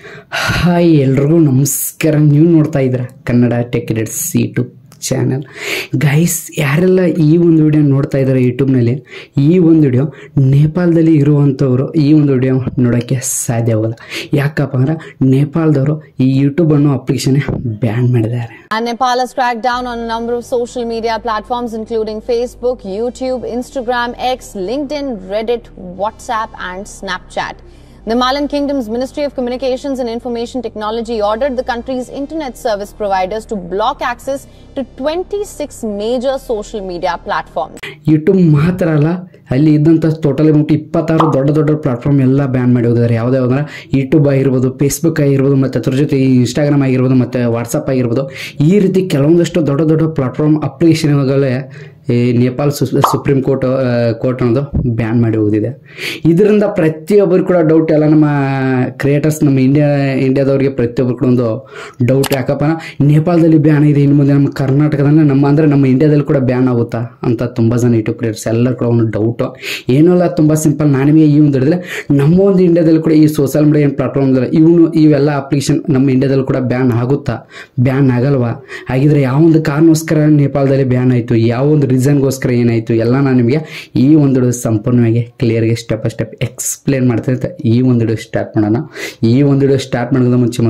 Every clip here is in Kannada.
ಹಾಯ್ ಎಲ್ರಿಗೂ ನಮಸ್ಕಾರ. ನೀವು ನೋಡ್ತಾ ಇದ್ದೀರಾ Kannada tech rates YouTube channel. Guys, ಯಾರೆಲ್ಲ ಈ ಒಂದು ವಿಡಿಯೋ ನೋಡ್ತಾ ಇದ್ದಾರೆ ಯೂಟ್ಯೂಬ್ನಲ್ಲಿ, ಈ ಒಂದು ವಿಡಿಯೋ ನೇಪಾಳದಲ್ಲಿ ಇರುವಂಥವ್ರು ಈ ಒಂದು ವಿಡಿಯೋ ನೋಡೋಕ್ಕೆ ಸಾಧ್ಯವಾಗಲ್ಲ. ಯಾಕಪ್ಪ ಅಂದ್ರೆ ನೇಪಾಳದವರು ಈ ಯೂಟ್ಯೂಬ್ ಅನ್ನೋ ಅಪ್ಲಿಕೇಶನ್ ಬ್ಯಾನ್ ಮಾಡಿದ್ದಾರೆ. And Nepal has cracked down on a number of social media platforms including Facebook, YouTube, Instagram, X, LinkedIn, Reddit, WhatsApp and Snapchat. The Malian Kingdom's Ministry of Communications and Information Technology ordered the country's internet service providers to block access to 26 major social media platforms. YouTube ಮಾತ್ರ ಅಲ್ಲ, ಅಲ್ಲಿ ಇದ್ದಂಥ ಟೋಟಲ್ ಅಮೌಂಟ್ 26 ದೊಡ್ಡ ಪ್ಲಾಟ್ಫಾರ್ಮ್ ಎಲ್ಲ ಬ್ಯಾನ್ ಮಾಡಿ ಹೋಗಿದ್ದಾರೆ. ಯಾವುದಾದ್ರೆ ಯೂಟ್ಯೂಬ್ ಆಗಿರ್ಬೋದು, ಫೇಸ್ಬುಕ್ ಆಗಿರ್ಬೋದು, ಮತ್ತು ಅದ್ರ ಜೊತೆ ಇನ್ಸ್ಟಾಗ್ರಾಮ್ ಆಗಿರ್ಬೋದು, ಮತ್ತು ವಾಟ್ಸಪ್ ಆಗಿರ್ಬೋದು. ಈ ರೀತಿ ಕೆಲವೊಂದಷ್ಟು ದೊಡ್ಡ ಪ್ಲಾಟ್ಫಾರ್ಮ್ ಅಪ್ಲಿಕೇಶನ್ಗಳೇ ಈ ನೇಪಾಳ ಸುಪ್ರೀಂ ಕೋರ್ಟ್ ಅನ್ನೋದು ಬ್ಯಾನ್ ಮಾಡಿ ಹೋಗಿದೆ. ಇದರಿಂದ ಪ್ರತಿಯೊಬ್ಬರು ಕೂಡ ಡೌಟ್, ಎಲ್ಲ ನಮ್ಮ ಕ್ರಿಯೇಟರ್ಸ್, ನಮ್ಮ ಇಂಡಿಯಾದವ್ರಿಗೆ ಪ್ರತಿಯೊಬ್ಬರು ಕೂಡ ಒಂದು ಡೌಟ್, ಯಾಕಪ್ಪ ನೇಪಾಳದಲ್ಲಿ ಬ್ಯಾನ್ ಇದೆ, ಇನ್ನು ಮುಂದೆ ನಮ್ಮ ಕರ್ನಾಟಕದಲ್ಲಿ ನಮ್ಮ ಇಂಡಿಯಾದಲ್ಲಿ ಕೂಡ ಬ್ಯಾನ್ ಆಗುತ್ತಾ ಅಂತ ತುಂಬ ಜನ ಯೂಟ್ಯೂಬ್ ಕ್ರಿಯೇಟರ್ಸ್ ಎಲ್ಲರೂ ಕೂಡ ಒಂದು ಡೌಟು. ಏನಲ್ಲ, ತುಂಬ ಸಿಂಪಲ್. ನಾನಿಗೆ ಈ ಒಂದು ಹಿಡಿದ್ರೆ ನಮ್ಮ ಒಂದು ಇಂಡಿಯಾದಲ್ಲಿ ಕೂಡ ಈ ಸೋಷಿಯಲ್ ಮೀಡಿಯಾ ಏನು ಪ್ಲಾಟ್ಫಾರ್ಮ್ ಇವೆಲ್ಲ ಅಪ್ಲಿಕೇಶನ್ ನಮ್ಮ ಇಂಡಿಯಾದಲ್ಲಿ ಕೂಡ ಬ್ಯಾನ್ ಆಗುತ್ತಾ, ಬ್ಯಾನ್ ಆಗಲ್ವಾ? ಹಾಗಿದ್ರೆ ಯಾವ ಒಂದು ಕಾರಣಕ್ಕೋಸ್ಕರ ನೇಪಾಳದಲ್ಲಿ ಬ್ಯಾನ್ ಆಯಿತು, ಯಾವ ಒಂದು ರೀಸನ್ಗೋಸ್ಕರ ಏನಾಯಿತು, ಎಲ್ಲ ನಾನು ನಿಮಗೆ ಈ ಒಂದು ಸಂಪೂರ್ಣವಾಗಿ ಕ್ಲಿಯರ್ಗೆ ಸ್ಟೆಪ್ ಬೈ ಸ್ಟೆಪ್ ಎಕ್ಸ್ಪ್ಲೇನ್ ಮಾಡ್ತಾ ಈ ಒಂದು ವಿಡಿಯೋ ಸ್ಟಾರ್ಟ್ ಮಾಡೋಣ. ಈ ಒಂದು ವಿಡಿಯೋ ಸ್ಟಾರ್ಟ್ ಮಾಡೋದು ಮುಂಚೆ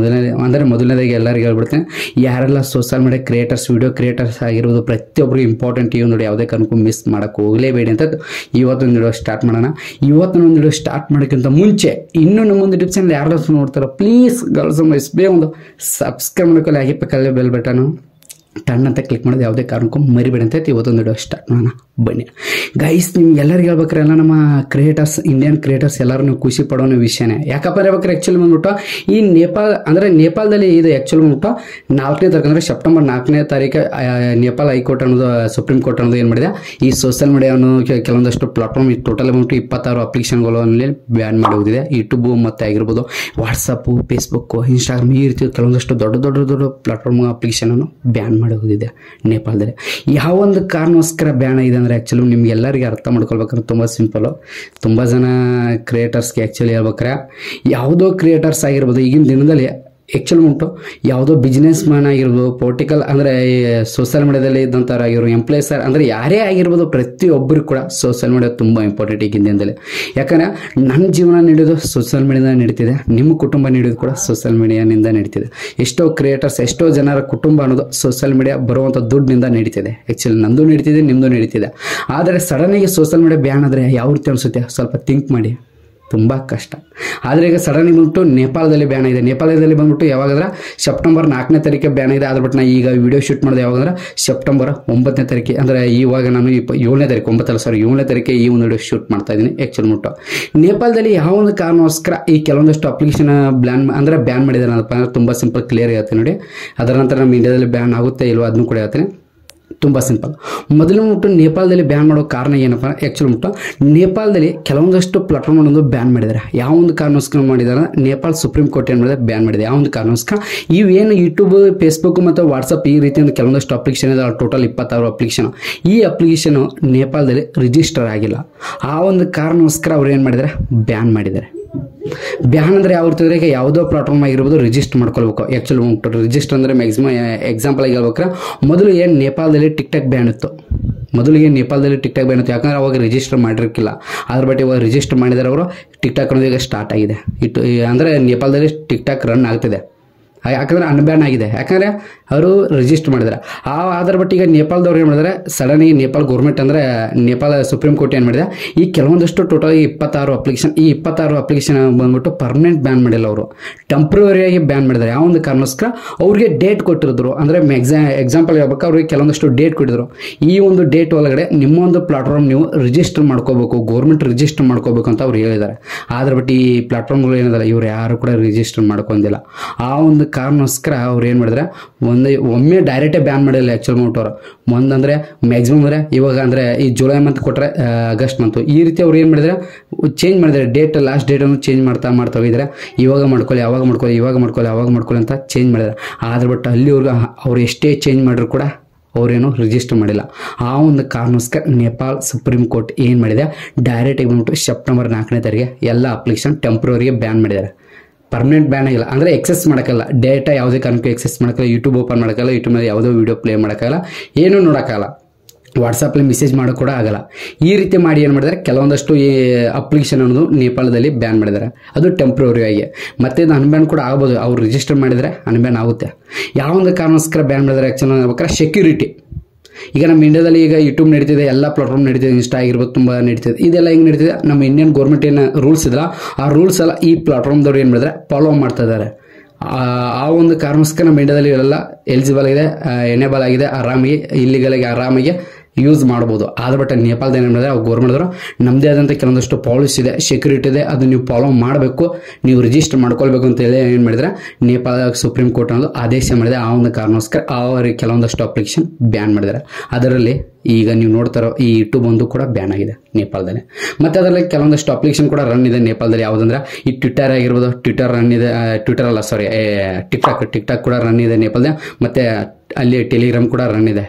ಮೊದಲನೇದಾಗಿ ಎಲ್ಲರಿಗೂ ಹೇಳ್ಬಿಡ್ತೇನೆ, ಯಾರೆಲ್ಲ social media creators, video creators ಆಗಿರ್ಬೋದು, ಪ್ರತಿಯೊಬ್ಬರು ಇಂಪಾರ್ಟೆಂಟ್ ಈ ಒಂದು ವಿಡಿಯೋ ಯಾವುದೇ ಕಾರಣಕ್ಕೂ ಮಿಸ್ ಮಾಡೋಕ್ಕೆ ಹೋಗಲೇಬೇಡಿ ಅಂತ ಇವತ್ತೊಂದು ವಿಡಿಯೋ ಸ್ಟಾರ್ಟ್ ಮಾಡೋಣ. ಇವತ್ತೊಂದು ವಿಡಿಯೋ ಸ್ಟಾರ್ಟ್ ಮಾಡೋಕ್ಕಿಂತ ಮುಂಚೆ ಇನ್ನೂ ನಮ್ಮೊಂದು ಯೂಟ್ಯೂಬ್ ಚಾನಲ್ ಯಾರು ನೋಡ್ತಾರೋ ಪ್ಲೀಸ್ ಗರ್ಲ್ಸ್ ಒಂದು ಸಬ್ಸ್ಕ್ರೈಬ್ ಮಾಡ್ಕೊಳ್ಳಿ, ಹಾಗೆ ಪಕ್ಕದಲ್ಲೇ ಬೆಲ್ ಬಟನು ಟನ್ ಅಂತ ಕ್ಲಿಕ್ ಮಾಡೋದು ಯಾವುದೇ ಕಾರಣಕ್ಕೂ ಮರಿಬೇಡಿ ಅಂತ ಇವತ್ತೊಂದು ವಿಡಿಯೋ ಸ್ಟಾರ್ಟ್ ಮಾಡೋಣ. ಬನ್ನಿ ಗೈಸ್, ನಿಮ್ಗೆ ಎಲ್ಲರಿಗೂ ಹೇಳ್ಬೇಕಾರೆ ಎಲ್ಲ ನಮ್ಮ ಕ್ರಿಯೇಟರ್ಸ್, ಇಂಡಿಯನ್ ಕ್ರಿಯೇಟರ್ಸ್ ಎಲ್ಲರೂ ನೀವು ಖುಷಿ ಪಡೋ ವಿಷಯನೇ. ಯಾಕಪ್ಪ ಹೇಳ್ಬೇಕಾರೆ ಆ್ಯಕ್ಚುಲಿ ಬಂದ್ಬಿಟ್ಟು ಈ ನೇಪಾಳದಲ್ಲಿ ಇದು ಆ್ಯಕ್ಚುಲಿ ಬಂದ್ಬಿಟ್ಟು 4ನೇ ತಾರೀಕು ಅಂದರೆ ಸೆಪ್ಟೆಂಬರ್ 4ನೇ ತಾರೀಕು ನೇಪಾಳ ಹೈಕೋರ್ಟ್ ಅನ್ನೋದು, ಸುಪ್ರೀಂ ಕೋರ್ಟ್ ಅನ್ನೋದು ಏನು ಮಾಡಿದೆ, ಈ ಸೋಷಿಯಲ್ ಮೀಡಿಯಾವನ್ನು ಕೆಲವೊಂದಷ್ಟು ಪ್ಲಾಟ್ಫಾರ್ಮ್ ಟೋಟಲ್ ಅಮೌಂಟ್ 26 ಅಪ್ಲಿಕೇಶನ್ಗಳಲ್ಲಿ ಬ್ಯಾನ್ ಮಾಡಿ ಹೋಗಿದೆ. ಯೂಟ್ಯೂಬ್ ಮತ್ತು ಆಗಿರ್ಬೋದು, ವಾಟ್ಸಪ್ಪು, ಫೇಸ್ಬುಕ್ಕು, ಇನ್ಸ್ಟಾಗ್ರಾಮ್, ಈ ರೀತಿ ಕೆಲವೊಂದಷ್ಟು ದೊಡ್ಡ ಪ್ಲಾಟ್ಫಾರ್ಮ್ ಅಪ್ಲಿಕೇಶನನ್ನು ಬ್ಯಾನ್ ಮಾಡಿ ಹೋಗಿದೆ ನೇಪಾಳದಲ್ಲಿ. ಯಾವ ಒಂದು ಕಾರಣಕ್ಕೋಸ್ಕರ ಬ್ಯಾನ್ ಆಗಿದೆ ಅಂದರೆ ಆ್ಯಕ್ಚುಲಿ ನಿಮ್ಗೆ ಎಲ್ಲರಿಗೆ ಅರ್ಥ ಮಾಡ್ಕೊಳ್ಬೇಕಾದ್ರೆ ತುಂಬ ಸಿಂಪಲ್ಲು. ತುಂಬ ಜನ ಕ್ರಿಯೇಟರ್ಸ್ಗೆ ಆ್ಯಕ್ಚುಲಿ ಹೇಳ್ಬೇಕಾರೆ, ಯಾವುದೋ ಕ್ರಿಯೇಟರ್ಸ್ ಆಗಿರ್ಬೋದು ಈಗಿನ ದಿನದಲ್ಲಿ ಆ್ಯಕ್ಚುಲಿ ಉಂಟು, ಯಾವುದೋ ಬಿಸ್ನೆಸ್ ಮ್ಯಾನ್ ಆಗಿರ್ಬೋದು, ಪೊಲಿಟಿಕಲ್ ಅಂದರೆ ಸೋಷಿಯಲ್ ಮೀಡಿಯಾದಲ್ಲಿ ಇದ್ದಂಥವ್ರು ಆಗಿರ್ಬೋದು, ಎಂಪ್ಲಾಯೀಸ್ ಅಂದರೆ ಯಾರೇ ಆಗಿರ್ಬೋದು, ಪ್ರತಿಯೊಬ್ಬರು ಕೂಡ ಸೋಷಿಯಲ್ ಮೀಡಿಯಾ ತುಂಬ ಇಂಪಾರ್ಟೆಂಟ್ ಈಗಿನ ದಿನದಲ್ಲಿ. ಯಾಕಂದರೆ ನನ್ನ ಜೀವನ ನಡೆಯೋದು ಸೋಷಿಯಲ್ ಮೀಡಿಯಾದಿಂದ ನಡೀತಿದೆ, ನಿಮ್ಮ ಕುಟುಂಬ ನಡೆಯೋದು ಕೂಡ ಸೋಷಿಯಲ್ ಮೀಡಿಯಾನಿಂದ ನಡೀತಿದೆ. ಎಷ್ಟೋ ಕ್ರಿಯೇಟರ್ಸ್, ಎಷ್ಟೋ ಜನರ ಕುಟುಂಬ ಅನ್ನೋದು ಸೋಷಿಯಲ್ ಮೀಡಿಯಾ ಬರುವಂಥ ದುಡ್ಡಿನಿಂದ ನಡೀತಿದೆ. ಆ್ಯಕ್ಚುಲಿ ನಂದು ನಡೀತಿದೆ, ನಿಮ್ಮದು ನಡೀತಿದೆ. ಆದರೆ ಸಡನ್ನಾಗಿ ಸೋಷಿಯಲ್ ಮೀಡಿಯಾ ಬ್ಯಾನ್ ಆದರೆ ಯಾವ ರೀತಿ ಅನಿಸುತ್ತೆ ಸ್ವಲ್ಪ ಥಿಂಕ್ ಮಾಡಿ, ತುಂಬ ಕಷ್ಟ. ಆದರೆ ಈಗ ಸಡನ್ನಾಗಿ ಬಂದ್ಬಿಟ್ಟು ನೇಪಾಳದಲ್ಲಿ ಬ್ಯಾನ್ ಇದೆ. ನೇಪಾಳದಲ್ಲಿ ಬಂದ್ಬಿಟ್ಟು ಯಾವಾಗಂದ್ರೆ ಸೆಪ್ಟೆಂಬರ್ 4ನೇ ತಾರೀಕು ಬ್ಯಾನ್ ಇದೆ. ಅದ್ರ ಬಿಟ್ಟು ನಾನು ಈಗ ವಿಡಿಯೋ ಶೂಟ್ ಮಾಡೋದು ಯಾವಾಗಂದ್ರೆ ಸೆಪ್ಟೆಂಬರ್ 9ನೇ ತಾರೀಕು, ಅಂದರೆ ಇವಾಗ ನಾನು 7ನೇ ತಾರೀಕು ಈ ಒಂದು ವಿಡಿಯೋ ಶೂಟ್ ಮಾಡ್ತಾ ಇದ್ದೀನಿ. ಆ್ಯಕ್ಚುಲಿ ಮುಟ್ಟು ನೇಪಾಳದಲ್ಲಿ ಯಾವ ಒಂದು ಕಾರಣಕ್ಕೋಸ್ಕರ ಈ ಕೆಲವೊಂದಷ್ಟು ಅಪ್ಲಿಕೇಶನ್ ಬ್ಯಾನ್ ಮಾಡಿದ್ದಾರೆ ಅನ್ನಪ್ಪ ಅಂದರೆ ತುಂಬ ಸಿಂಪಲ್, ಕ್ಲಿಯರ್ ಹೇಳ್ತೀನಿ ನೋಡಿ. ಅದರ ನಂತರ ನಮ್ಮ ಇಂಡಿಯಾದಲ್ಲಿ ಬ್ಯಾನ್ ಆಗುತ್ತೆ ಇಲ್ವೋ ಅದನ್ನು ಕೂಡ ಹೇಳ್ತೀನಿ. ತುಂಬ ಸಿಂಪಲ್. ಮೊದಲು ಮುಟ್ಟು ನೇಪಾಳದಲ್ಲಿ ಬ್ಯಾನ್ ಮಾಡೋ ಕಾರಣ ಏನಪ್ಪ, ಆ್ಯಕ್ಚುಲಿ ಮುಟ್ಟು ನೇಪಾಳದಲ್ಲಿ ಕೆಲವೊಂದಷ್ಟು ಪ್ಲಾಟ್ಫಾರ್ಮ್ ಅನ್ನೋದು ಬ್ಯಾನ್ ಮಾಡಿದ್ದಾರೆ. ಯಾವ ಒಂದು ಕಾರಣಕ್ಕೋಸ್ಕರ ಮಾಡಿದ್ದಾರೆ, ನೇಪಾಳ ಸುಪ್ರೀಂ ಕೋರ್ಟ್ ಏನು ಮಾಡಿದ್ದಾರೆ, ಬ್ಯಾನ್ ಮಾಡಿದೆ. ಯಾವ ಒಂದು ಕಾರಣಕ್ಕೋಸ್ಕರ ಇವೇನು ಯೂಟ್ಯೂಬ್, ಫೇಸ್ಬುಕ್ ಮತ್ತು ವಾಟ್ಸಪ್ ಈ ರೀತಿಯಿಂದ ಕೆಲವೊಂದಷ್ಟು ಅಪ್ಲಿಕೇಶನ್ ಇದೆ, ಟೋಟಲ್ 26 ಅಪ್ಲಿಕೇಶನ್. ಈ ಅಪ್ಲಿಕೇಶನು ನೇಪಾಳದಲ್ಲಿ ರಿಜಿಸ್ಟರ್ ಆಗಿಲ್ಲ. ಆ ಒಂದು ಕಾರಣಕ್ಕೋಸ್ಕರ ಅವ್ರು ಏನು ಮಾಡಿದ್ದಾರೆ, ಬ್ಯಾನ್ ಮಾಡಿದ್ದಾರೆ. ಬ್ಯಾನ್ ಅಂದರೆ ಯಾವ ರೀತಿ, ಈಗ ಯಾವುದೋ ಪ್ಲಾಟ್ಫಾರ್ಮ್ ಆಗಿರ್ಬೋದು ರಿಜಿಸ್ಟರ್ ಮಾಡ್ಕೊಳ್ಬೇಕು. ಆ್ಯಕ್ಚುಲಿ ರಿಜಿಸ್ಟರ್ ಅಂದರೆ ಮ್ಯಾಕ್ಸಿಮಮ್ ಎಕ್ಸಾಂಪಲ್ ಆಗಿ ಹೇಳ್ಬೇಕಾರೆ, ಮೊದಲು ಏನು ನೇಪಾಳದಲ್ಲಿ ಟಿಕ್ಟಾಕ್ ಬ್ಯಾನ್ ಇತ್ತು. ಯಾಕಂದ್ರೆ ಅವಾಗ ರಿಜಿಸ್ಟರ್ ಮಾಡಿರಕ್ಕಿಲ್ಲ. ಅದ್ರ ಬಟ್ ಇವಾಗ ರಿಜಿಸ್ಟರ್ ಮಾಡಿದರೆ ಅವರು ಟಿಕ್ಟಾಕ್ ಅನ್ನೋದು ಈಗ ಸ್ಟಾರ್ಟ್ ಆಗಿದೆ. ಅಂದರೆ ನೇಪಾಳದಲ್ಲಿ ಟಿಕ್ಟಾಕ್ ರನ್ ಆಗ್ತಿದೆ. ಯಾಕಂದರೆ ಅನ್ಬ್ಯಾನ್ ಆಗಿದೆ, ಯಾಕಂದರೆ ಅವರು ರಿಜಿಸ್ಟರ್ ಮಾಡಿದ್ದಾರೆ. ಅದರ ಬಟ್ ಈಗ ನೇಪಾಳದವ್ರು ಏನು ಮಾಡಿದ್ದಾರೆ, ಸಡನ್ನಾಗಿ ನೇಪಾಳ ಗೌರ್ಮೆಂಟ್ ಅಂದರೆ ನೇಪಾಳ ಸುಪ್ರೀಂ ಕೋರ್ಟ್ ಏನು ಮಾಡಿದೆ, ಈ ಕೆಲವೊಂದಷ್ಟು ಟೋಟಲ್ 26 ಅಪ್ಲಿಕೇಶನ್, ಈ 26 ಅಪ್ಲಿಕೇಶನ್ ಬಂದ್ಬಿಟ್ಟು ಪರ್ಮನೆಂಟ್ ಬ್ಯಾನ್ ಮಾಡಿಲ್ಲ, ಅವರು ಟೆಂಪ್ರವರಿಯಾಗಿ ಬ್ಯಾನ್ ಮಾಡಿದ್ದಾರೆ. ಯಾವ ಒಂದು ಕಾರಣಕ್ಕೋಸ್ಕರ ಅವ್ರಿಗೆ ಡೇಟ್ ಕೊಟ್ಟಿದ್ರು, ಅಂದರೆ ಎಕ್ಸಾಂಪಲ್ ಹೇಳ್ಬೇಕು, ಅವ್ರಿಗೆ ಕೆಲವೊಂದಷ್ಟು ಡೇಟ್ ಕೊಟ್ಟಿದ್ರು. ಈ ಒಂದು ಡೇಟ್ ಒಳಗಡೆ ನಿಮ್ಮ ಒಂದು ಪ್ಲಾಟ್ಫಾರ್ಮ್ ನೀವು ರಿಜಿಸ್ಟರ್ ಮಾಡ್ಕೋಬೇಕು, ಗೌರ್ಮೆಂಟ್ ರಿಜಿಸ್ಟರ್ ಮಾಡ್ಕೋಬೇಕು ಅಂತ ಅವ್ರು ಹೇಳಿದ್ದಾರೆ. ಆದ್ರ ಬಟ್ ಈ ಪ್ಲಾಟ್ಫಾರ್ಮ್ಗಳು ಏನಿದಲ್ಲ ಇವ್ರು ಯಾರು ಕೂಡ ರಿಜಿಸ್ಟರ್ ಮಾಡ್ಕೊಂಡಿಲ್ಲ. ಆ ಒಂದು ಕಾರಣಕ್ಕೋಸ್ಕರ ಅವ್ರು ಏನು ಮಾಡಿದ್ರೆ, ಒಮ್ಮೆ ಡೈರೆಕ್ಟೇ ಬ್ಯಾನ್ ಮಾಡಿಲ್ಲ. ಆ್ಯಕ್ಚುಲ್ ಅವ್ರು ಒಂದಂದರೆ ಮ್ಯಾಕ್ಸಿಮಮ್ ಅಂದರೆ ಇವಾಗ ಅಂದರೆ ಈ ಜುಲೈ ಮಂತ್ ಕೊಟ್ಟರೆ ಆಗಸ್ಟ್ ಮಂತು, ಈ ರೀತಿ ಅವ್ರು ಏನು ಮಾಡಿದ್ರೆ ಚೇಂಜ್ ಮಾಡಿದ್ದಾರೆ. ಲಾಸ್ಟ್ ಡೇಟನ್ನು ಚೇಂಜ್ ಮಾಡ್ತಾ ಹೋಗಿದ್ದಾರೆ. ಇವಾಗ ಮಾಡ್ಕೊಳ್ಳಿ ಅಂತ ಚೇಂಜ್ ಮಾಡಿದ್ದಾರೆ. ಆದ್ರೆ ಬಟ್ ಅಲ್ಲಿವರೆಗೂ ಅವ್ರು ಎಷ್ಟೇ ಚೇಂಜ್ ಮಾಡಿದ್ರು ಕೂಡ ಅವರೇನು ರಿಜಿಸ್ಟರ್ ಮಾಡಿಲ್ಲ. ಆ ಒಂದು ಕಾರಣಕ್ಕೋಸ್ಕರ ನೇಪಾಳ ಸುಪ್ರೀಂ ಕೋರ್ಟ್ ಏನು ಮಾಡಿದೆ, ಡೈರೆಕ್ಟಾಗಿ ಬಂದ್ಬಿಟ್ಟು ಸೆಪ್ಟೆಂಬರ್ 4ನೇ ತಾರೀಕಿಗೆ ಎಲ್ಲ ಅಪ್ಲಿಕೇಶನ್ ಟೆಂಪ್ರವರಿಗೆ ಬ್ಯಾನ್ ಮಾಡಿದ್ದಾರೆ. ಪರ್ಮನೆಂಟ್ ಬ್ಯಾನ್ ಆಗಿಲ್ಲ, ಅಂದರೆ ಎಕ್ಸೆಸ್ ಮಾಡೋಕ್ಕಲ್ಲ, ಡೇಟಾ ಯಾವುದೇ ಕಾರಣಕ್ಕೂ ಎಕ್ಸೆಸ್ ಮಾಡೋಕ್ಕಲ್ಲ, ಯೂಟ್ಯೂಬ್ ಓಪನ್ ಮಾಡೋಕ್ಕಲ್ಲ, ಯೂಟ್ಯೂಬ್ನಲ್ಲಿ ಯಾವುದೋ ವೀಡಿಯೋ ಪ್ಲೇ ಮಾಡೋಕ್ಕಲ್ಲ, ಏನೂ ನೋಡೋಕ್ಕಲ್ಲ, ವಾಟ್ಸಪ್ಪಲ್ಲಿ ಮೆಸೇಜ್ ಮಾಡೋಕ್ಕೆ ಕೂಡ ಆಗಲ್ಲ. ಈ ರೀತಿ ಮಾಡಿ ಏನು ಮಾಡಿದ್ದಾರೆ, ಕೆಲವೊಂದಷ್ಟು ಈ ಅಪ್ಲಿಕೇಶನ್ ಅನ್ನೋದು ನೇಪಾಳದಲ್ಲಿ ಬ್ಯಾನ್ ಮಾಡಿದ್ದಾರೆ. ಅದು ಟೆಂಪ್ರವರಿ ಆಗಿ. ಮತ್ತೆ ಇದು ಅನ್ಬ್ಯಾನ್ ಕೂಡ ಆಗ್ಬೋದು, ಅವ್ರು ರಿಜಿಸ್ಟರ್ ಮಾಡಿದರೆ ಅನ್ಬ್ಯಾನ್ ಆಗುತ್ತೆ. ಯಾವೊಂದು ಕಾರಣಕ್ಕೋಸ್ಕರ ಬ್ಯಾನ್ ಮಾಡಿದ್ದಾರೆ ಆ್ಯಕ್ಚುಲಿ ಹೇಳ್ಬೇಕಾದ್ರೆ ಸೆಕ್ಯೂರಿಟಿ. ಈಗ ನಮ್ಮ ಇಂಡಿಯಾದಲ್ಲಿ ಈಗ ಯೂಟ್ಯೂಬ್ ನಡೀತಿದೆ, ಎಲ್ಲ ಪ್ಲಾಟ್ಫಾರ್ಮ್ ನಡೀತಿದೆ, ಇನ್ಸ್ಟಾ ಆಗಿರ್ಬೋದು ತುಂಬ ನಡೀತಿದೆ. ಇದೆಲ್ಲ ಹೆಂಗೆ ನಡೀತಿದೆ, ನಮ್ಮ ಇಂಡಿಯನ್ ಗೌರ್ಮೆಂಟ್ ಏನು ರೂಲ್ಸ್ ಇದಲ್ಲ ಆ ರೂಲ್ಸ್ ಎಲ್ಲ ಈ ಪ್ಲಾಟ್ಫಾರ್ಮ್ದವ್ರು ಏನು ಮಾಡಿದ್ರೆ ಫಾಲೋ ಮಾಡ್ತಾ ಇದ್ದಾರೆ. ಆ ಒಂದು ಕಾರಣಕ್ಕೋಸ್ಕರ ನಮ್ಮ ಇಂಡಿಯಾದಲ್ಲಿ ಇವೆಲ್ಲ ಎಲಿಜಿಬಲ್ ಆಗಿದೆ, ಎನೇಬಲ್ ಆಗಿದೆ, ಆರಾಮಾಗಿ ಇಲ್ಲಿಗಲಾಗಿ ಆರಾಮಾಗಿ ಯೂಸ್ ಮಾಡ್ಬೋದು. ಆದ್ರೆ ಬಟ್ ನೇಪಾಳದ ಏನು ಮಾಡಿದ್ರೆ ಅವ್ರು ಗೌರ್ಮೆಂಟ್ದವರು ನಮ್ಮದೇ ಆದಂಥ ಕೆಲವೊಂದಷ್ಟು ಪಾಲಿಸಿ ಇದೆ, ಸೆಕ್ಯೂರಿಟಿ ಇದೆ, ಅದು ನೀವು ಫಾಲೋ ಮಾಡಬೇಕು, ನೀವು ರಿಜಿಸ್ಟರ್ ಮಾಡ್ಕೊಳ್ಬೇಕು ಅಂತೇಳಿ ಏನು ಮಾಡಿದ್ರೆ ನೇಪಾಳ ಸುಪ್ರೀಂ ಕೋರ್ಟ್ ಅನ್ನೋದು ಆದೇಶ ಮಾಡಿದೆ. ಆ ಒಂದು ಕಾರಣಕ್ಕೋಸ್ಕರ ಅವ್ರಿಗೆ ಕೆಲವೊಂದಷ್ಟು ಅಪ್ಲಿಕೇಶನ್ ಬ್ಯಾನ್ ಮಾಡಿದ್ದಾರೆ. ಅದರಲ್ಲಿ ಈಗ ನೀವು ನೋಡ್ತಾರೋ ಈ ಯೂಟ್ಯೂಬ್ ಒಂದು ಕೂಡ ಬ್ಯಾನ್ ಆಗಿದೆ ನೇಪಾಳದಲ್ಲಿ. ಮತ್ತು ಅದರಲ್ಲಿ ಕೆಲವೊಂದಷ್ಟು ಅಪ್ಲಿಕೇಶನ್ ಕೂಡ ರನ್ ಇದೆ ನೇಪಾಳದಲ್ಲಿ. ಯಾವುದಂದ್ರೆ ಈ ಟ್ವಿಟರ್ ಆಗಿರ್ಬೋದು, ಟ್ವಿಟರ್ ರನ್ ಇದೆ, ಟಿಕ್ಟಾಕ್ ಕೂಡ ರನ್ ಇದೆ ನೇಪಾಳದಲ್ಲಿ. ಮತ್ತು ಅಲ್ಲಿ ಟೆಲಿಗ್ರಾಮ್ ಕೂಡ ರನ್ ಇದೆ.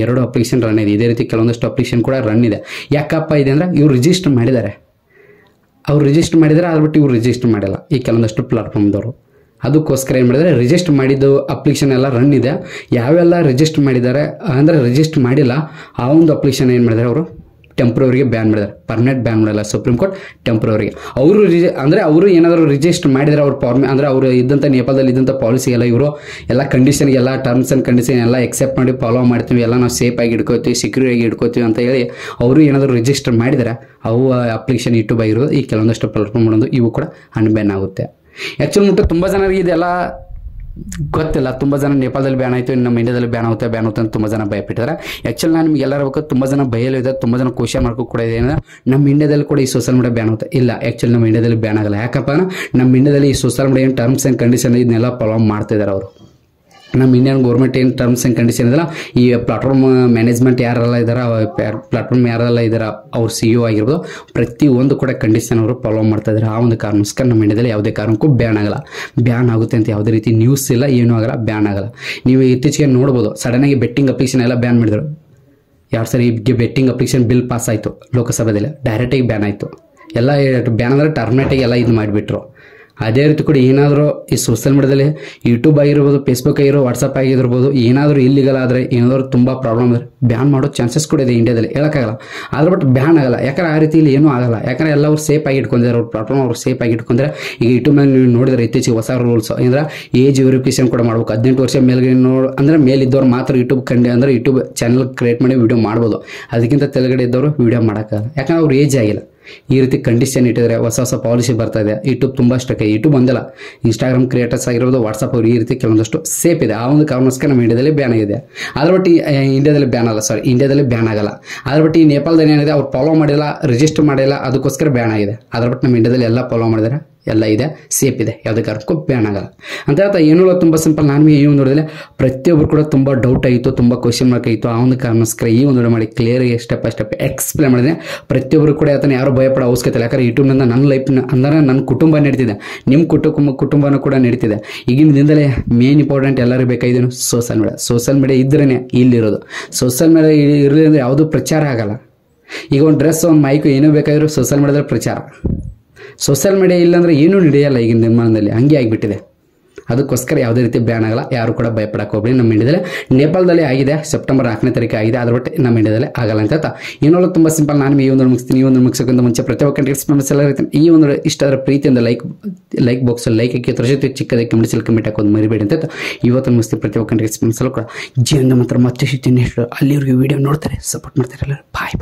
ಎರಡು ಅಪ್ಲಿಕೇಶನ್ ರನ್ ಇದೆ. ಇದೇ ರೀತಿ ಕೆಲವೊಂದಷ್ಟು ಅಪ್ಲಿಕೇಶನ್ ಕೂಡ ರನ್ ಇದೆ. ಯಾಕಪ್ಪ ಇದೆ ಅಂದರೆ ಇವ್ರು ರಿಜಿಸ್ಟರ್ ಮಾಡಿದ್ದಾರೆ, ಆದ್ಬಿಟ್ಟು ಇವ್ರು ರಿಜಿಸ್ಟರ್ ಮಾಡಿಲ್ಲ ಈ ಕೆಲವೊಂದಷ್ಟು ಪ್ಲಾಟ್ಫಾರ್ಮ್ದವರು. ಅದಕ್ಕೋಸ್ಕರ ಏನು ಮಾಡಿದ್ದಾರೆ, ರಿಜಿಸ್ಟರ್ ಮಾಡಿದ್ದು ಅಪ್ಲಿಕೇಶನ್ ಎಲ್ಲ ರನ್ ಇದೆ. ಯಾವೆಲ್ಲ ರಿಜಿಸ್ಟರ್ ಮಾಡಿದ್ದಾರೆ ಅಂದರೆ ರಿಜಿಸ್ಟರ್ ಮಾಡಿಲ್ಲ ಆ ಒಂದು ಅಪ್ಲಿಕೇಶನ್ ಏನು ಮಾಡಿದ್ದಾರೆ ಅವರು ಟೆಂಪ್ರವರಿಗೆ ಬ್ಯಾನ್ ಮಾಡಿದ್ದಾರೆ. ಪರ್ಮನೆಂಟ್ ಬ್ಯಾನ್ ಮಾಡಿಲ್ಲ ಸುಪ್ರೀಂ ಕೋರ್ಟ್, ಟೆಂಪ್ರವರಿಗೆ. ಅವರು ಏನಾದರೂ ರಿಜಿಸ್ಟರ್ ಮಾಡಿದರೆ ಅವ್ರ ಅಂದರೆ ಅವರು ಇದ್ದಂಥ ನೇಪಾಳದಲ್ಲಿ ಇದ್ದಂಥ ಪಾಲಿಸಿ ಎಲ್ಲ ಇವರು ಎಲ್ಲ ಕಂಡೀಷನ್ಗೆ ಎಲ್ಲ ಟರ್ಮ್ಸ್ ಆ್ಯಂಡ್ ಕಂಡೀಷನ್ ಎಲ್ಲ ಎಕ್ಸೆಪ್ಟ್ ಮಾಡಿ ಫಾಲೋ ಮಾಡ್ತೀವಿ, ಎಲ್ಲ ನಾವು ಸೇಫ್ ಆಗಿ ಇಟ್ಕೋತೀವಿ, ಸೆಕ್ಯೂರ್ ಆಗಿ ಇಟ್ಕೋತೀವಿ ಅಂತ ಹೇಳಿ ಅವರು ಏನಾದರೂ ರಿಜಿಸ್ಟರ್ ಮಾಡಿದರೆ ಅವು ಅಪ್ಲಿಕೇಶನ್ ಯೂಟ್ಯೂಬ್ ಆಗಿರೋದು ಈ ಕೆಲವೊಂದಷ್ಟು ಪ್ಲಾಟ್ಫಾರ್ಮ್ ಮಾಡೋದು ಇವು ಕೂಡ ಅನ್ಬ್ಯಾನ್ ಆಗುತ್ತೆ. ಆ್ಯಕ್ಚುಲಿ ತುಂಬ ಜನರಿಗೆ ಇದೆಲ್ಲ ಗೊತ್ತಿಲ್ಲ. ತುಂಬ ಜನ ನೇಪಾಳದಲ್ಲಿ ಬ್ಯಾನ್ ಆಯಿತು, ನಮ್ಮ ಇಂಡಿಯಾದಲ್ಲಿ ಬ್ಯಾನ್ ಆಗುತ್ತೆ ಅಂತ ತುಂಬ ಜನ ಭಯಪಟ್ಟಿದ್ದಾರೆ. ಆ್ಯಕ್ಚುಲಿ ನಾನು ನಿಮ್ಗೆ ಎಲ್ಲರೂ ಬೇಕು, ತುಂಬ ಜನ ಭಯಲು ಇದೆ, ತುಂಬ ಜನ ಕ್ವಶನ್ ಮಾರ್ಕ್ ಕೂಡ ಇದೆ ಏನಂದ್ರೆ ನಮ್ಮ ಇಂಡಿಯಾದಲ್ಲಿ ಕೂಡ ಈ ಸೋಷಿಯಲ್ ಮೀಡಿಯಾ ಬ್ಯಾನ್ ಆಗುತ್ತೆ. ಇಲ್ಲ, ಆ್ಯಕ್ಚುಲಿ ನಮ್ಮ ಇಂಡಿಯಾದಲ್ಲಿ ಬ್ಯಾನ್ ಆಗಲ್ಲ. ಯಾಕಪ್ಪ ನಮ್ಮ ಇಂಡಿಯಾದಲ್ಲಿ ಈ ಸೋಷಿಯಲ್ ಮೀಡಿಯಾ ಏನು ಟರ್ಮ್ಸ್ ಆ್ಯಂಡ್ ಕಂಡೀಷನ್ ಇದನ್ನೆಲ್ಲ ಫಾಲೋ ಮಾಡ್ತಿದ್ದಾರೆ ಅವರು. ನಮ್ಮ ಇಂಡಿಯನ್ ಗೌರ್ಮೆಂಟ್ ಏನು ಟರ್ಮ್ಸ್ ಆ್ಯಂಡ್ ಕಂಡೀಷನ್ ಇದಲ್ಲ, ಈ ಪ್ಲಾಟ್ಫಾರ್ಮ್ ಮ್ಯಾನೇಜ್ಮೆಂಟ್ ಯಾರೆಲ್ಲ ಇದ್ದಾರೆ, ಪ್ಲಾಟ್ಫಾರ್ಮ್ ಯಾರೆಲ್ಲ ಇದ್ದಾರೆ, ಅವ್ರ CEO ಆಗಿರ್ಬೋದು, ಪ್ರತಿಯೊಂದು ಕೂಡ ಕಂಡೀಷನ್ ಅವರು ಫಾಲೋ ಮಾಡ್ತಾ ಇದ್ದಾರೆ. ಆ ಒಂದು ಕಾರಣಕ್ಕೋಸ್ಕರ ನಮ್ಮ ಇಂಡಿಯಾದಲ್ಲಿ ಯಾವುದೇ ಕಾರಣಕ್ಕೂ ಬ್ಯಾನ್ ಆಗಲ್ಲ. ಬ್ಯಾನ್ ಆಗುತ್ತೆ ಅಂತ ಯಾವುದೇ ರೀತಿ ನ್ಯೂಸ್ ಇಲ್ಲ, ಏನೂ ಆಗಲ್ಲ, ಬ್ಯಾನ್ ಆಗಲ್ಲ. ನೀವು ಇತ್ತೀಚೆಗೆ ನೋಡ್ಬೋದು, ಸಡನ್ನಾಗಿ ಬೆಟ್ಟಿಂಗ್ ಅಪ್ಲಿಕೇಶನ್ ಎಲ್ಲ ಬ್ಯಾನ್ ಮಾಡಿದರು. ಎರಡು ಸರಿ ಬೆಟ್ಟಿಂಗ್ ಅಪ್ಲಿಕೇಶನ್ ಬಿಲ್ ಪಾಸ್ ಆಯಿತು ಲೋಕಸಭೆಯಲ್ಲಿ, ಡೈರೆಕ್ಟಾಗಿ ಬ್ಯಾನ್ ಆಯಿತು. ಎಲ್ಲ ಬ್ಯಾನ್ ಅಂದರೆ ಟರ್ಮಿನೇಟಾಗಿ ಎಲ್ಲ ಇದು ಮಾಡಿಬಿಟ್ರು. ಅದೇ ರೀತಿ ಕೂಡ ಏನಾದರೂ ಈ ಸೋಷಿಯಲ್ ಮೀಡಿಯಾದಲ್ಲಿ ಯೂಟ್ಯೂಬ್ ಆಗಿರ್ಬೋದು, ಫೇಸ್ಬುಕ್ ಆಗಿರೋ, ವಾಟ್ಸಪ್ ಆಗಿರ್ಬೋದು, ಏನಾದರೂ ಇಲ್ಲಿಗಲ್ ಆದರೆ, ಏನಾದರೂ ತುಂಬ ಪ್ರಾಬ್ಲಮ್ ಆದರೆ ಬ್ಯಾನ್ ಮಾಡೋ ಚಾನ್ಸಸ್ ಕೂಡ ಇದೆ ಇಂಡಿಯಾದಲ್ಲಿ, ಹೇಳೋಕ್ಕಾಗಲ್ಲ. ಆದ್ರೆ ಬಟ್ ಬ್ಯಾನ್ ಆಗಲ್ಲ. ಯಾಕಂದ್ರೆ ಆ ರೀತಿ ಇಲ್ಲಿ ಏನೂ ಆಗಲ್ಲ. ಯಾಕಂದರೆ ಎಲ್ಲ ಅವ್ರು ಸೇಫ್ ಆಗಿ ಇಟ್ಕೊಂಡಿದ್ದಾರೆ, ಅವ್ರ ಪ್ಲಾಟ್ಫಾರ್ಮ್ ಅವ್ರು ಸೇಫ್ ಆಗಿ ಇಟ್ಕೊಂಡ್ರೆ. ಈಗ ಯೂಟ್ಯೂಬ್ನಲ್ಲಿ ನೀವು ನೋಡಿದ್ರೆ ಇತ್ತೀಚೆಗೆ ಹೊಸ ರೂಲ್ಸ್ ಅಂದರೆ ಏಜ್ ವೆರಿಫಿಕೇಶನ್ ಕೂಡ ಮಾಡ್ಬೇಕು. 18 ವರ್ಷ ಮೇಲ್ಗೆ ಅಂದರೆ ಮೇಲಿದ್ದವ್ರು ಮಾತ್ರ ಯೂಟ್ಯೂಬ್ ಚಾನಲ್ ಕ್ರಿಯೇಟ್ ಮಾಡಿ ವೀಡಿಯೋ ಮಾಡ್ಬೋದು. ಅದಕ್ಕಿಂತ ತೆಳಗಡೆ ಇದ್ದವರು ವೀಡಿಯೋ ಮಾಡೋಕ್ಕಾಗಲ್ಲ, ಯಾಕಂದ್ರೆ ಅವ್ರು ಏಜ್ ಆಗಿಲ್ಲ. ಈ ರೀತಿ ಕಂಡೀಷನ್ ಇಟ್ಟಿದ್ದಾರೆ, ಹೊಸ ಪಾಲಿಸಿ ಬರ್ತಾ ಇದೆ. ಯೂಟ್ಯೂಬ್ ತುಂಬ ಅಷ್ಟಕ್ಕೆ, ಯೂಟ್ಯೂಬ್ ಒಂದಲ್ಲ, ಇನ್ಸ್ಟಾಗ್ರಾಮ್ ಕ್ರಿಯೇಟರ್ಸ್ ಆಗಿರ್ಬೋದು, ವಾಟ್ಸಪ್ ಅವರು ಈ ರೀತಿ ಕೆಲವೊಂದಷ್ಟು ಸೇಫ್ ಇದೆ. ಆ ಒಂದು ಕಾರಣಕ್ಕೋಸ್ಕರ ನಮ್ಮ ಇಂಡಿಯಾದಲ್ಲಿ ಬ್ಯಾನ್ ಆಗಿದೆ. ಅದ್ರ ಬಟ್ ಇಂಡಿಯಾದಲ್ಲಿ ಬ್ಯಾನ್ ಆಗಲ್ಲ. ಅದ್ರ ಬಟ್ ಈ ನೇಪಾಳದಲ್ಲಿ ಏನಿದೆ, ಅವ್ರು ಫಾಲೋ ಮಾಡಿಲ್ಲ, ರಿಜಿಸ್ಟರ್ ಮಾಡಿಲ್ಲ, ಅದಕ್ಕೋಸ್ಕರ ಬ್ಯಾನ್ ಆಗಿದೆ. ಅದ್ರ ಬಟ್ ನಮ್ಮ ಇಂಡಿಯಾದಲ್ಲಿ ಎಲ್ಲ ಫಾಲೋ ಮಾಡಿದ್ದಾರೆ, ಎಲ್ಲ ಇದೆ, ಸೇಫ್ ಇದೆ, ಯಾವುದೇ ಕಾರಣಕ್ಕೂ ಬ್ಯಾನ್ ಆಗಲ್ಲ ಅಂತ ಹೇಳ್ತಾ. ಏನೂ ತುಂಬ ಸಿಂಪಲ್. ನಾನು ಈ ಒಂದು ನೋಡಿದ್ರೆ ಪ್ರತಿಯೊಬ್ಬರು ಕೂಡ ತುಂಬ ಡೌಟ್ ಆಯಿತು, ತುಂಬ ಕ್ವಶನ್ ಮಾರ್ಕ್ ಆಯಿತು. ಆ ಒಂದು ಕಾರಣಕ್ಕೋಸ್ಕರ ಈ ಒಂದು ಮಾಡಿ ಕ್ಲಿಯರಾಗಿ ಸ್ಟೆಪ್ ಬೈ ಸ್ಟೆಪ್ ಎಕ್ಸ್ಪ್ಲೇನ್ ಮಾಡಿದೆ. ಪ್ರತಿಯೊಬ್ಬರು ಕೂಡ ಯಾತನೆ ಯಾರು ಭಯಪಡೋ ಅವಶ್ಯಕತೆ ಇಲ್ಲ. ಯಾಕಂದರೆ ಯೂಟ್ಯೂಬ್ನಿಂದ ನನ್ನ ಲೈಫ್ನ ಅಂದರೆ ನನ್ನ ಕುಟುಂಬ ನಡೀತಿದೆ, ನಿಮ್ಮ ಕುಟುಂಬನೂ ಕೂಡ ನಡೀತಿದೆ. ಈಗಿನ ದಿನದಲ್ಲೇ ಮೇನ್ ಇಂಪಾರ್ಟೆಂಟ್ ಎಲ್ಲರಿಗೂ ಬೇಕಾಗಿದ್ದೇನು ಸೋಷಿಯಲ್ ಮೀಡಿಯಾ ಇದ್ರೇ ಇಲ್ಲಿರೋದು. ಸೋಷಿಯಲ್ ಮೀಡಿಯಾ ಇರಲಿ ಅಂದರೆ ಯಾವುದೂ ಪ್ರಚಾರ ಆಗಲ್ಲ. ಈಗ ಒಂದು ಡ್ರೆಸ್, ಒಂದು ಮೈಕು ಏನೂ ಬೇಕಾಗಿರೋ ಸೋಷಿಯಲ್ ಮೀಡಿಯಾದಲ್ಲಿ ಪ್ರಚಾರ. ಸೋಷಿಯಲ್ ಮೀಡಿಯಾ ಇಲ್ಲಾಂದರೆ ಏನೂ ನಡೆಯಲ್ಲ ಈಗಿನ ನಿರ್ಮಾಣದಲ್ಲಿ, ಹಂಗೆ ಆಗಿಬಿಟ್ಟಿದೆ. ಅದಕ್ಕೋಸ್ಕರ ಯಾವುದೇ ರೀತಿ ಬ್ಯಾನ್ ಆಗಲ್ಲ, ಯಾರು ಕೂಡ ಭಯಪಡಕ್ಕೆ ಹೋಗ್ಬೇಡಿ. ನಮ್ಮ ಇಂಡಿಯಾದಲ್ಲಿ, ನೇಪಾಳದಲ್ಲಿ ಆಗಿದೆ, ಸೆಪ್ಟೆಂಬರ್ 4ನೇ ತಾರೀಕು ಆಗಿದೆ. ಅದ್ರ ಬಟ್ ನಮ್ಮ ಇಂಡಿಯಾದಲ್ಲಿ ಆಗಲ್ಲ ಅಂತ ಹೇಳ್ತಾ ಏನೋ ತುಂಬ ಸಿಂಪಲ್. ನಾನು ಈ ಒಂದು ಮುಗಿಸ್ತೀನಿ. ಈ ಒಂದು ಮುಗಿಸೋಕ್ಕಿಂತ ಮುಂಚೆ ಪ್ರತಿ ಒಬ್ಬ ಎಕ್ಸ್ಪೀರಿಯನ್ಸ್ ಎಲ್ಲ ಇರ್ತೀನಿ. ಈ ಒಂದು ಇಷ್ಟ ಅದರ ಪ್ರೀತಿಯಿಂದ ಲೈಕ್ ಬಾಕ್ಸಲ್ಲಿ ಲೈಕ್ ಹಾಕಿ, ಅದ್ರ ಜೊತೆ ಚಿಕ್ಕದಾಗಿ ಕಮೆಂಟ್ ಹಾಕೋದು ಮರಿಬೇಡಿ ಅಂತ ಇವತ್ತು ಮುಗಿಸ್ತೀವಿ. ಪ್ರತಿ ಒಬ್ಬ ಎಕ್ಸ್ಪೀರಿಯನ್ಸ್ ಎಲ್ಲ ಕೂಡ ಜೀವನದ ಮಾತ್ರ ಮತ್ತೆ ಸಿಗ್ತೀನಿ. ಅಲ್ಲಿವರೆಗೂ ವಿಡಿಯೋ ನೋಡ್ತಾರೆ, ಸಪೋರ್ಟ್ ಮಾಡ್ತಾರೆ ಎಲ್ಲರೂ. ಬಾಯ್.